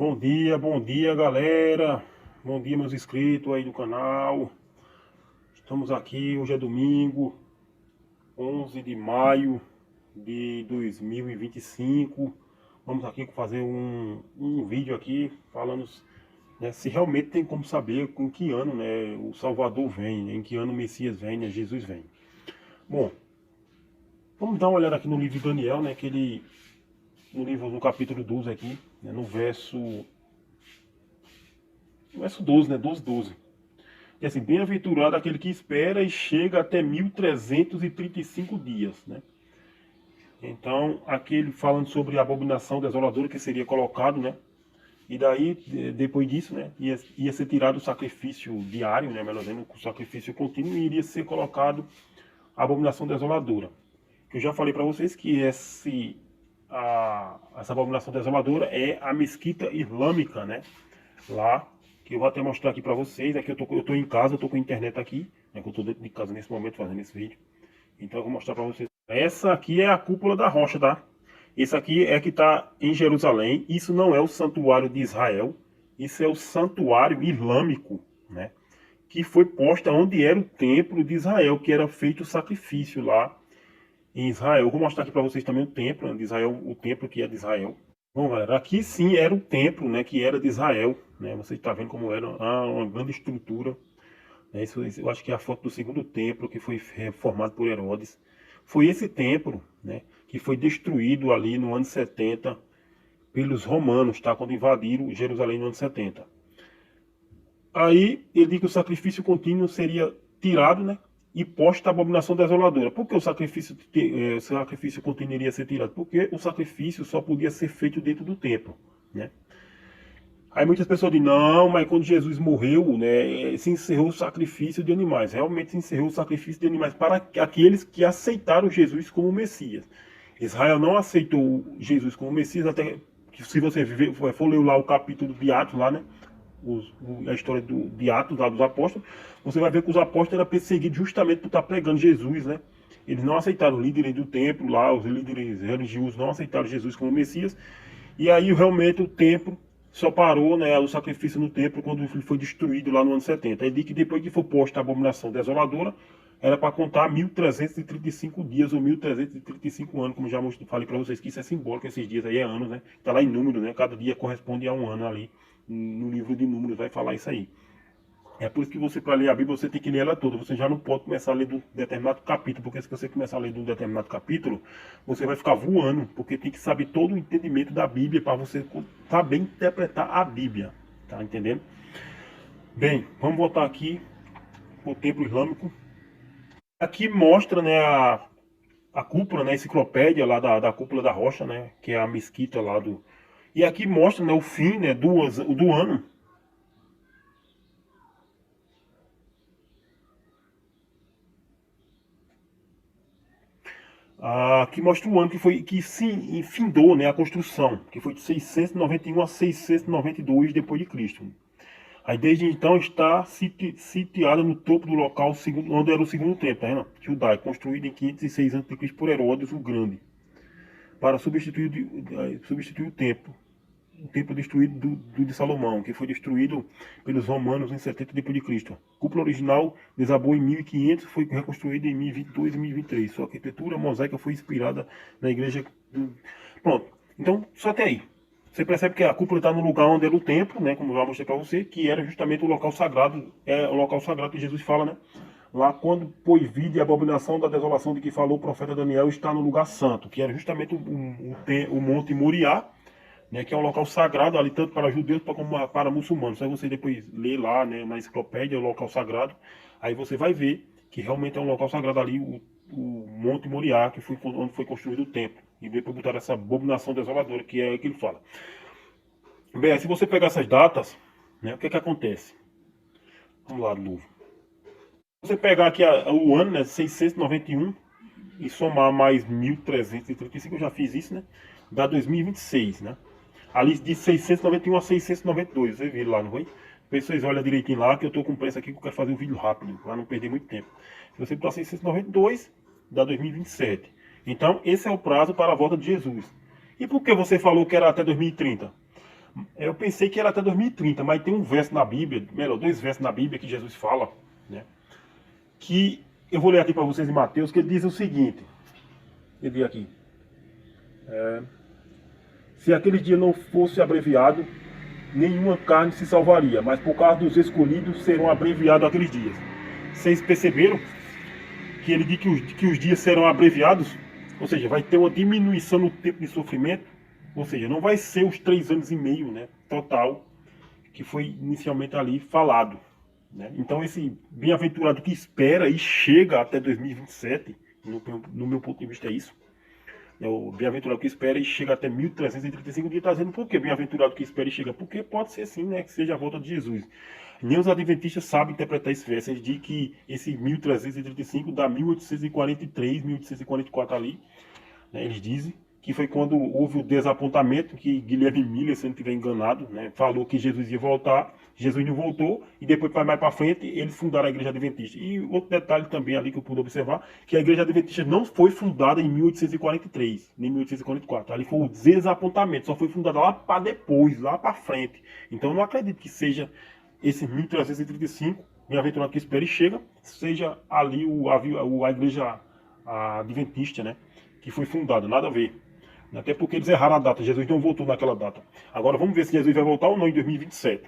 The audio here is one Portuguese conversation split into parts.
Bom dia, galera. Bom dia, meus inscritos aí do canal. Estamos aqui, hoje é domingo, 11 de maio de 2025. Vamos aqui fazer um vídeo aqui falando, né, se realmente tem como saber em que ano, né, o Salvador vem, né, em que ano o Messias vem, né, Jesus vem. Bom, vamos dar uma olhada aqui no livro de Daniel, né, no capítulo 12 aqui, né, no verso 12, né, 12. E assim, bem-aventurado aquele que espera e chega até 1335 dias, né? Então, aquele falando sobre a abominação desoladora que seria colocado, né? E daí, depois disso, né, ia ser tirado o sacrifício diário, né, melhor dizendo, o sacrifício contínuo, e iria ser colocado a abominação desoladora. Eu já falei para vocês que essa abominação desoladora é a mesquita islâmica, né? Lá, que eu vou até mostrar aqui para vocês. Aqui eu tô em casa, eu tô com a internet aqui, né, que eu tô dentro de casa nesse momento fazendo esse vídeo. Então eu vou mostrar para vocês. Essa aqui é a cúpula da rocha, tá? Esse aqui é que está em Jerusalém. Isso não é o santuário de Israel. Isso é o santuário islâmico, né? Que foi posto onde era o templo de Israel, que era feito o sacrifício lá em Israel. Eu vou mostrar aqui para vocês também o templo de Israel, o templo que é de Israel. Bom, galera, aqui sim era o templo, né, que era de Israel, né? Você está vendo como era uma grande estrutura. Né? Isso, eu acho que é a foto do segundo templo que foi reformado por Herodes. Foi esse templo, né, que foi destruído ali no ano 70 pelos romanos, tá? Quando invadiram Jerusalém no ano 70. Aí ele diz que o sacrifício contínuo seria tirado, né? E posta a abominação desoladora. Por que o sacrifício contínuo iria ser tirado? Porque o sacrifício só podia ser feito dentro do templo, né? Aí muitas pessoas dizem, não, mas quando Jesus morreu, né, se encerrou o sacrifício de animais. Realmente se encerrou o sacrifício de animais para aqueles que aceitaram Jesus como Messias. Israel não aceitou Jesus como Messias, até que se você for ler lá o capítulo de Atos, lá, né, a história de Atos, lá dos apóstolos, você vai ver que os apóstolos eram perseguidos justamente por estar pregando Jesus, né? Eles não aceitaram, os líderes do templo lá, os líderes religiosos não aceitaram Jesus como Messias. E aí realmente o templo só parou, né, o sacrifício no templo quando ele foi destruído lá no ano 70. Ele diz que depois que for posta a abominação desoladora, era para contar 1335 dias ou 1335 anos, como já falei para vocês, que isso é simbólico, esses dias aí é anos, né? Está lá em número, né? Cada dia corresponde a um ano ali. No livro de números vai falar isso aí. É por isso que você, para ler a Bíblia, você tem que ler ela toda. Você já não pode começar a ler de um determinado capítulo, porque se você começar a ler de um determinado capítulo, você vai ficar voando, porque tem que saber todo o entendimento da Bíblia para você saber interpretar a Bíblia. Tá entendendo? Bem, vamos voltar aqui para o templo islâmico. Aqui mostra, né, a cúpula, né, a enciclopédia lá da cúpula da rocha, né, que é a mesquita lá do... E aqui mostra, né, o fim, né, do ano. Que mostra o ano que se findou, né, a construção, que foi de 691 a 692 depois de Cristo. Aí desde então está sitiada no topo do local onde era o segundo templo, tá vendo? Judaico, construído em 506 a.C. por Herodes o Grande, para substituir o templo destruído do de Salomão, que foi destruído pelos romanos em 70 depois de Cristo. A cúpula original desabou em 1500, foi reconstruída em 1022 e 1023. Sua arquitetura mosaica foi inspirada na igreja. Pronto. Então, só até aí. Você percebe que a cúpula está no lugar onde era o templo, né? Como eu já mostrei para você, que era justamente o local sagrado, é o local sagrado que Jesus fala, né? Lá quando pois vide a abominação da desolação de que falou o profeta Daniel, está no lugar santo, que era justamente o Monte Moriá, né, que é um local sagrado ali tanto para judeus como para muçulmanos. Aí você depois lê lá, né, na enciclopédia o local sagrado, aí você vai ver que realmente é um local sagrado ali, o Monte Moriá, que foi onde foi construído o templo. E depois botaram essa abominação desoladora, que é o que ele fala. Bem, se você pegar essas datas, né, o que que acontece? Vamos lá de novo. Se você pegar aqui o ano, né, 691, e somar mais 1335, eu já fiz isso, né? Dá 2026, né? Ali de 691 a 692, você viu lá, não foi? Vocês olham direitinho lá, que eu tô com pressa aqui, que eu quero fazer um vídeo rápido, para não perder muito tempo. Se você botar 692, dá 2027. Então, esse é o prazo para a volta de Jesus. E por que você falou que era até 2030? Eu pensei que era até 2030, mas tem um verso na Bíblia, melhor, dois versos na Bíblia que Jesus fala, né? Que eu vou ler aqui para vocês em Mateus, que ele diz o seguinte, ele diz aqui, se aquele dia não fosse abreviado, nenhuma carne se salvaria, mas por causa dos escolhidos serão abreviados aqueles dias. Vocês perceberam que ele diz que os dias serão abreviados? Ou seja, vai ter uma diminuição no tempo de sofrimento, ou seja, não vai ser os 3 anos e meio, né, total, que foi inicialmente ali falado, né? Então esse bem-aventurado que espera e chega até 2027, no meu ponto de vista é isso, é o bem-aventurado que espera e chega até 1335 dias, está dizendo por que bem-aventurado que espera e chega? Porque pode ser sim, né, que seja a volta de Jesus. Nem os adventistas sabem interpretar esse verso. Eles dizem que esse 1335 dá 1843, 1844 ali, né, eles dizem que foi quando houve o desapontamento, que Guilherme Miller, se não estiver enganado, né, falou que Jesus ia voltar, Jesus não voltou, e depois, mais para frente, eles fundaram a Igreja Adventista. E outro detalhe também ali que eu pude observar, que a Igreja Adventista não foi fundada em 1843, nem 1844, ali foi o desapontamento, só foi fundada lá para depois, lá para frente. Então eu não acredito que seja esse 1335, bem-aventurado que espera e chega, seja ali a Igreja Adventista, né, que foi fundada, nada a ver. Até porque eles erraram a data, Jesus não voltou naquela data. Agora vamos ver se Jesus vai voltar ou não em 2027.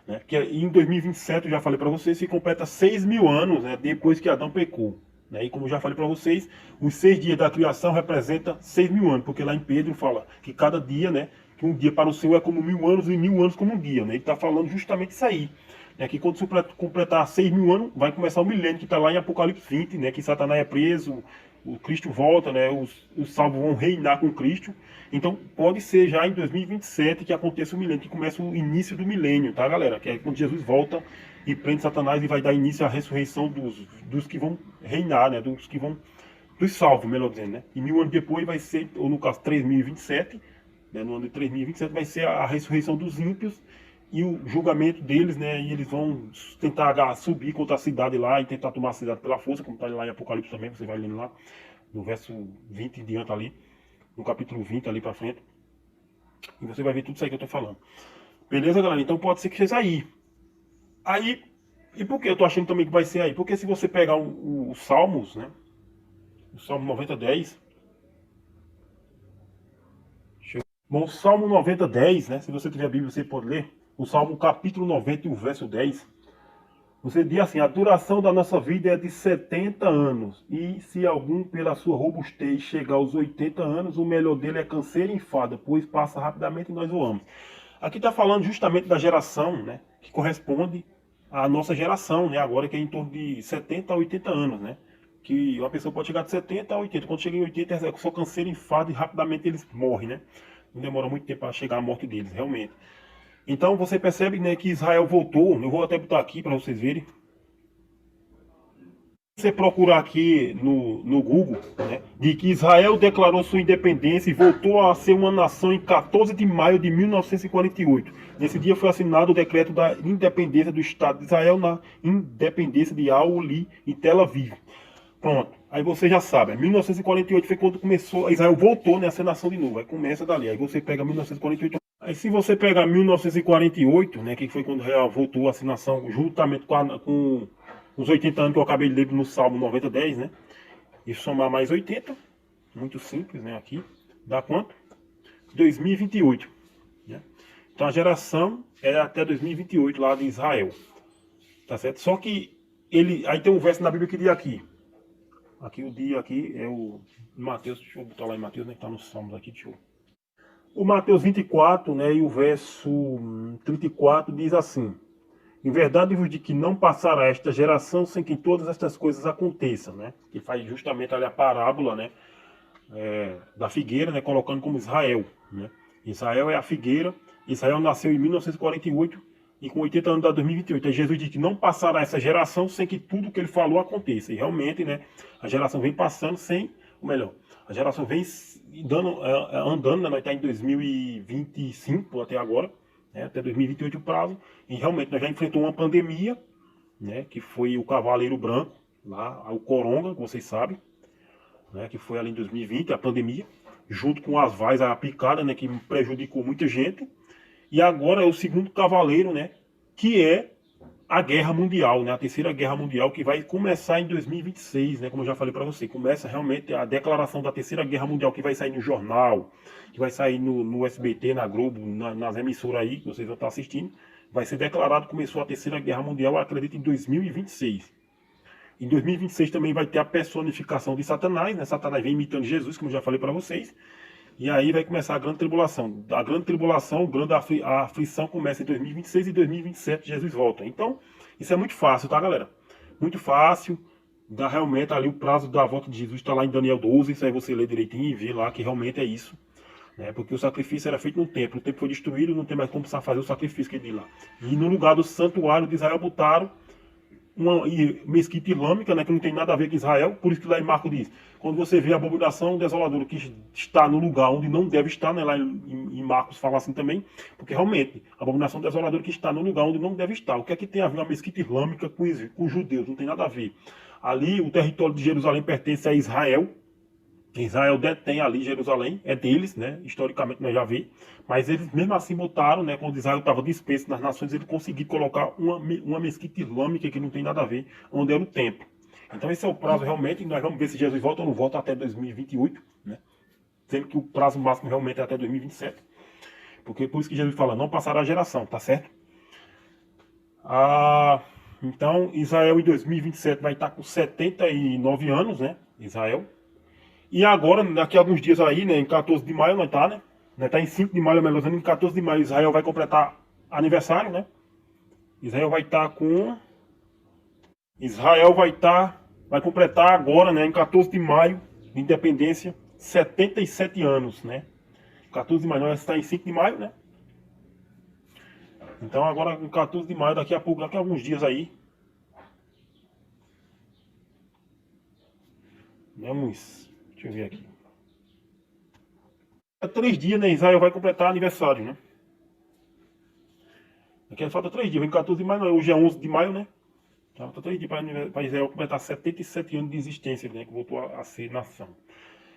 Né? Que em 2027, eu já falei para vocês, se completa 6.000 anos, né, depois que Adão pecou. Né? E como eu já falei para vocês, os 6 dias da criação representam 6.000 anos, porque lá em Pedro fala que cada dia, né, que um dia para o Senhor é como 1.000 anos e 1.000 anos como um dia. Né? Ele está falando justamente isso aí. Né? Que quando completar 6.000 anos, vai começar o milênio, que está lá em Apocalipse 20, né, que Satanás é preso, o Cristo volta, né, os salvos vão reinar com Cristo. Então pode ser já em 2027 que aconteça o milênio, que começa o início do milênio, tá, galera? Que é quando Jesus volta e prende Satanás e vai dar início à ressurreição dos que vão reinar, né, dos salvos, melhor dizendo, né? E 1.000 anos depois vai ser, ou no caso 3027, né, no ano de 3027 vai ser a ressurreição dos ímpios e o julgamento deles, né? E eles vão tentar subir contra a cidade lá e tentar tomar a cidade pela força, como está lá em Apocalipse também, você vai lendo lá, no verso 20 em diante ali, no capítulo 20 ali para frente. E você vai ver tudo isso aí que eu tô falando. Beleza, galera? Então pode ser que seja aí. Aí, e por que eu tô achando também que vai ser aí? Porque se você pegar os Salmos, né? O Salmo 90:10. Bom, o Salmo 90:10, né? Se você tiver a Bíblia, você pode ler. O Salmo capítulo 90 e o verso 10. Você diz assim: a duração da nossa vida é de 70 anos. E se algum, pela sua robustez, chegar aos 80 anos, o melhor dele é canseira e enfada, pois passa rapidamente e nós voamos. Aqui está falando justamente da geração, né? Que corresponde à nossa geração, né? Agora que é em torno de 70 a 80 anos, né? Que uma pessoa pode chegar de 70 a 80. Quando chega em 80, é só canseira e enfada e rapidamente eles morrem, né? Não demora muito tempo para chegar a morte deles, realmente. Então você percebe, né, que Israel voltou. Eu vou até botar aqui para vocês verem. Se você procurar aqui no Google, né, de que Israel declarou sua independência e voltou a ser uma nação em 14 de maio de 1948. Nesse dia foi assinado o decreto da independência do Estado de Israel na independência de Auli e Tel Aviv. Pronto, aí você já sabe, 1948 foi quando começou, Israel voltou, né, a ser nação de novo, aí começa dali, aí você pega 1948, aí se você pegar 1948, né, que foi quando Israel voltou a ser nação, juntamente com os 80 anos que eu acabei de ler no Salmo 90:10, né, e somar mais 80, muito simples, né, aqui, dá quanto? 2028, né, então a geração é até 2028 lá de Israel, tá certo? Só que aí tem um verso na Bíblia que diz aqui, o dia aqui é o Mateus, deixa eu botar lá em Mateus, né, que tá nos Salmos aqui, deixa eu... O Mateus 24, né, e o verso 34 diz assim: em verdade vos digo que não passará esta geração sem que todas estas coisas aconteçam, né? Que faz justamente ali a parábola, né, da figueira, né, colocando como Israel, né? Israel é a figueira. Israel nasceu em 1948 e com 80 anos dá 2028. Aí Jesus diz que não passará essa geração sem que tudo que ele falou aconteça. E realmente, né, a geração vem passando sem, ou melhor, a geração vem andando, né, nós estamos em 2025 até agora, né, até 2028 o prazo, e realmente nós já enfrentamos uma pandemia, né, que foi o Cavaleiro Branco, lá, o Coronga, que vocês sabem, né, que foi ali em 2020, a pandemia, junto com as vaias, a picada, né, que prejudicou muita gente. E agora é o segundo cavaleiro, né? Que é a Guerra Mundial, né? A Terceira Guerra Mundial, que vai começar em 2026, né? Como eu já falei para você, começa realmente a declaração da Terceira Guerra Mundial, que vai sair no jornal, que vai sair no SBT, na Globo, nas emissoras aí, que vocês vão estar assistindo. Vai ser declarado que começou a Terceira Guerra Mundial, eu acredito, em 2026. Em 2026 também vai ter a personificação de Satanás, né? Satanás vem imitando Jesus, como eu já falei para vocês. E aí vai começar a grande tribulação. A grande tribulação, a aflição começa em 2026 e 2027 Jesus volta. Então, isso é muito fácil, tá, galera? Muito fácil. Dá realmente ali o prazo da volta de Jesus, está lá em Daniel 12. Isso aí você lê direitinho e vê lá que realmente é isso. Né? Porque o sacrifício era feito no templo. O templo foi destruído, não tem mais como fazer o sacrifício que ele diz lá. E no lugar do santuário de Israel botaram uma mesquita islâmica, né, que não tem nada a ver com Israel, por isso que lá em Marcos diz, quando você vê a abominação desoladora que está no lugar onde não deve estar, né, lá em Marcos fala assim também, porque realmente, a abominação desoladora que está no lugar onde não deve estar. O que é que tem a ver uma mesquita islâmica com os judeus? Não tem nada a ver. Ali, o território de Jerusalém pertence a Israel. Israel detém ali Jerusalém, é deles, né? Historicamente nós já vimos, mas eles mesmo assim botaram, né? Quando Israel estava disperso nas nações, ele conseguiu colocar uma mesquita islâmica que não tem nada a ver, onde era o templo. Então esse é o prazo realmente, nós vamos ver se Jesus volta ou não volta até 2028, né? Sendo que o prazo máximo realmente é até 2027, porque por isso que Jesus fala, não passará a geração, tá certo? Então Israel em 2027 vai estar com 79 anos, né? Israel. E agora, daqui a alguns dias aí, né, em 14 de maio, nós tá, né? Nós tá em 5 de maio, menos em 14 de maio, Israel vai completar aniversário, né? Israel vai estar com... Israel vai completar agora, né, em 14 de maio, de independência, 77 anos, né? 14 de maio, nós está em 5 de maio, né? Então agora, em 14 de maio, daqui a pouco, daqui a alguns dias aí, vamos... Deixa eu ver aqui. Há 3 dias, né? Israel vai completar aniversário, né? Aqui falta 3 dias, vem 14 de maio, não, hoje é 11 de maio, né? Falta 3 dias para Israel completar 77 anos de existência, né? Que voltou a ser nação.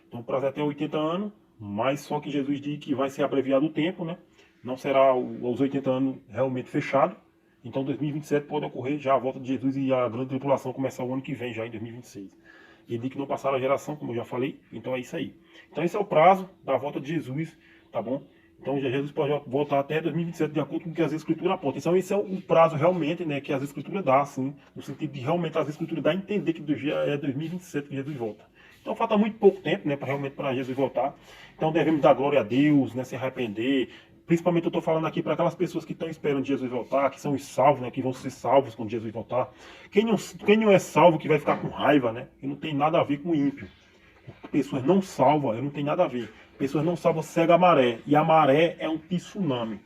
Então o prazo é até 80 anos, mas só que Jesus diz que vai ser abreviado o tempo, né? Não será aos 80 anos realmente fechado. Então 2027 pode ocorrer já a volta de Jesus e a grande tribulação começar o ano que vem, já em 2026. Ele diz que não passará a geração, como eu já falei, então é isso aí. Então esse é o prazo da volta de Jesus, tá bom? Então Jesus pode voltar até 2027, de acordo com o que as escrituras apontam. Então esse é o prazo realmente, né, que as escrituras dão, assim, no sentido de realmente as escrituras dão a entender que é 2027 que Jesus volta. Então falta muito pouco tempo, né, para Jesus voltar. Então devemos dar glória a Deus, né, se arrepender. Principalmente eu estou falando aqui para aquelas pessoas que estão esperando Jesus voltar, que são os salvos, né, que vão ser salvos quando Jesus voltar. Quem não é salvo que vai ficar com raiva, né, que não tem nada a ver com ímpio. Pessoas não salvas, não tem nada a ver. Pessoas não salvas cega a maré. E a maré é um tsunami.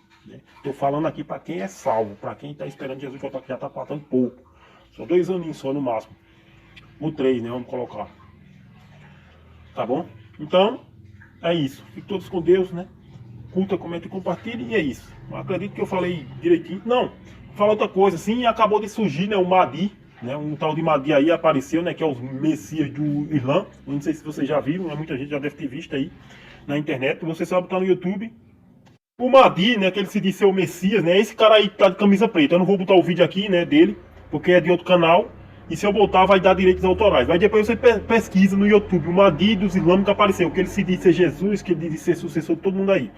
Estou falando aqui para quem é salvo, para quem está esperando Jesus voltar, que já está faltando pouco. Só 2 aninhos só no máximo. Ou 3, né, vamos colocar. Tá bom? Então, é isso. Fiquem todos com Deus, né? Curta, comente e compartilhe, e é isso. Eu acredito que eu falei direitinho. Não, fala outra coisa. Sim, acabou de surgir, né, o Mahdi, né, um tal de Mahdi aí apareceu, né, que é os Messias do Islã. Não sei se vocês já viram, né, muita gente já deve ter visto aí na internet. Você só botar no YouTube. O Mahdi, né, que ele se diz ser o Messias, né, esse cara aí que tá de camisa preta. Eu não vou botar o vídeo aqui, né, dele, porque é de outro canal. E se eu botar, vai dar direitos autorais. Mas depois você pesquisa no YouTube o Mahdi dos Islâmicos que apareceu. Que ele se diz ser Jesus, que ele diz ser sucessor de todo mundo aí.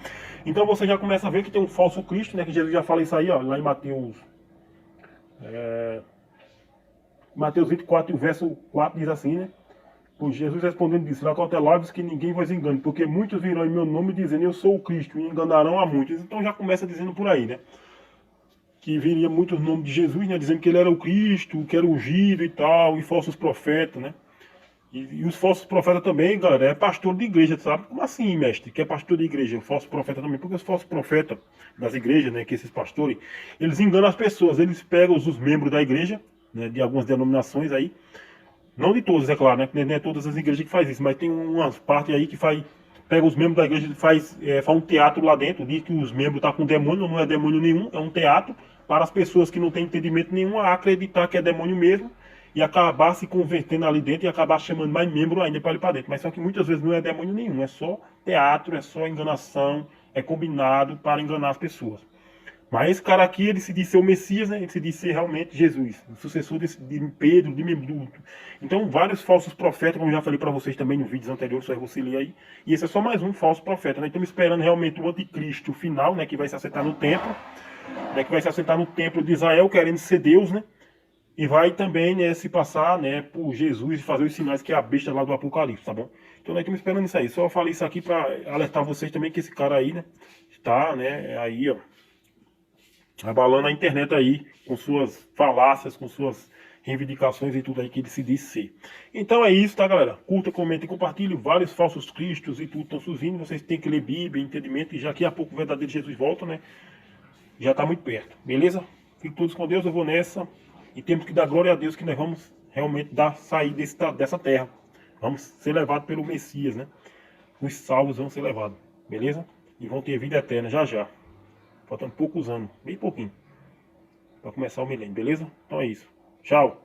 Então você já começa a ver que tem um falso Cristo, né? Que Jesus já fala isso aí, ó, lá em Mateus. Mateus 24, o verso 4 diz assim, né? Pois Jesus respondendo disse: acautelai-vos que ninguém vos engane, porque muitos virão em meu nome dizendo eu sou o Cristo, e enganarão a muitos. Então já começa dizendo por aí, né? Que viria muitos nomes de Jesus, né? Dizendo que ele era o Cristo, que era ungido e tal, e falsos profetas, né? E os falsos profetas também, galera, é pastor de igreja, sabe? Como assim, mestre? Que é pastor de igreja, falso profeta também. Porque os falsos profetas das igrejas, né, que esses pastores, eles enganam as pessoas. Eles pegam os membros da igreja, né, de algumas denominações aí. Não de todas, é claro, né? Não é todas as igrejas que faz isso, mas tem umas partes aí que pega os membros da igreja e faz um teatro lá dentro, diz que os membros estão com demônio, não é demônio nenhum, é um teatro para as pessoas que não têm entendimento nenhum a acreditar que é demônio mesmo e acabar se convertendo ali dentro e acabar chamando mais membro ainda para ir para dentro. Mas só que muitas vezes não é demônio nenhum, é só teatro, é só enganação, é combinado para enganar as pessoas. Mas esse cara aqui, ele se diz ser o Messias, né? Ele se diz ser realmente Jesus, o sucessor de Pedro, de Menudo. Então, vários falsos profetas, como eu já falei para vocês também nos vídeos anteriores, só você ler aí. E esse é só mais um falso profeta, né? Estamos esperando realmente o anticristo final, né? Que vai se assentar no templo, né? Que vai se assentar no templo de Israel, querendo ser Deus, né? E vai também, né, se passar, né, por Jesus e fazer os sinais que é a besta lá do Apocalipse, tá bom? Então nós estamos esperando isso aí. Só falei isso aqui para alertar vocês também que esse cara aí, né, está, né, aí, ó, abalando a internet aí, com suas falácias, com suas reivindicações e tudo aí que ele se diz ser. Então é isso, tá, galera? Curta, comenta e compartilhe. Vários falsos cristos e tudo estão surgindo. Vocês têm que ler Bíblia, entendimento, e já que a pouco o verdadeiro Jesus volta, né? Já está muito perto, beleza? Fiquem todos com Deus, eu vou nessa. E temos que dar glória a Deus que nós vamos realmente sair dessa terra. Vamos ser levados pelo Messias, né? Os salvos vão ser levados, beleza? E vão ter vida eterna já já. Faltando poucos anos, bem pouquinho, para começar o milênio, beleza? Então é isso. Tchau.